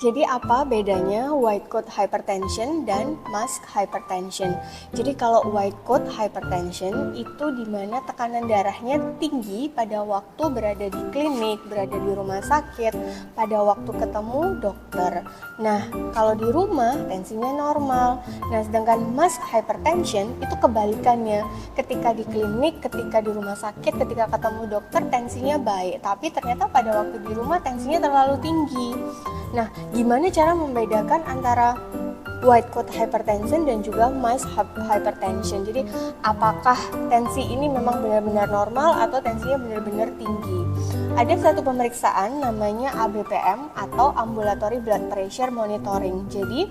Jadi apa bedanya white coat hypertension dan mask hypertension? Jadi kalau white coat hypertension itu dimana tekanan darahnya tinggi pada waktu berada di klinik, berada di rumah sakit, pada waktu ketemu dokter. Nah, kalau di rumah tensinya normal. Nah, sedangkan mask hypertension itu kebalikannya. Ketika di klinik, ketika di rumah sakit, ketika ketemu dokter tensinya baik, tapi ternyata pada waktu di rumah tensinya terlalu tinggi. Nah, gimana cara membedakan antara white coat hypertension dan juga mask hypertension? Jadi, apakah tensi ini memang benar-benar normal atau tensinya benar-benar tinggi? Ada satu pemeriksaan namanya ABPM atau Ambulatory Blood Pressure Monitoring. Jadi,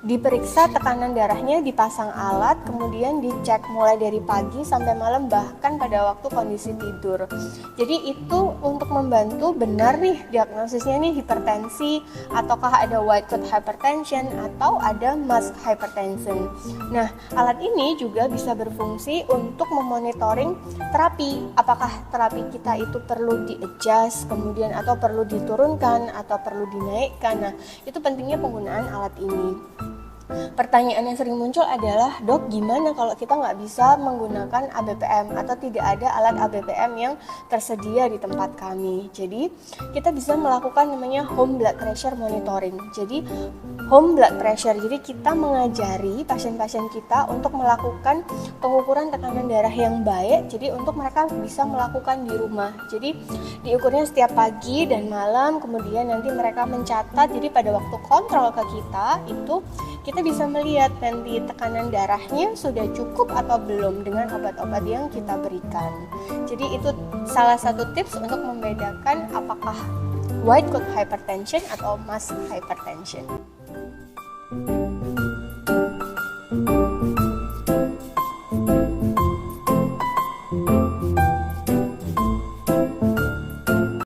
diperiksa tekanan darahnya, dipasang alat, kemudian dicek mulai dari pagi sampai malam, bahkan pada waktu kondisi tidur. Jadi itu untuk membantu benar nih diagnosisnya nih hipertensi, ataukah ada white coat hypertension atau ada mask hypertension. Nah, alat ini juga bisa berfungsi untuk memonitoring terapi. Apakah terapi kita itu perlu di-adjust, kemudian atau perlu diturunkan atau perlu dinaikkan. Nah, itu pentingnya penggunaan alat ini. Pertanyaan yang sering muncul adalah, dok, gimana kalau kita nggak bisa menggunakan ABPM atau tidak ada alat ABPM yang tersedia di tempat kami? Jadi kita bisa melakukan namanya home blood pressure monitoring. Jadi home blood pressure, jadi kita mengajari pasien-pasien kita untuk melakukan pengukuran tekanan darah yang baik. Jadi untuk mereka bisa melakukan di rumah. Jadi diukurnya setiap pagi dan malam, kemudian nanti mereka mencatat. Jadi pada waktu kontrol ke kita bisa melihat nanti tekanan darahnya sudah cukup atau belum dengan obat-obat yang kita berikan. Jadi itu salah satu tips untuk membedakan apakah white coat hypertension atau mask hypertension.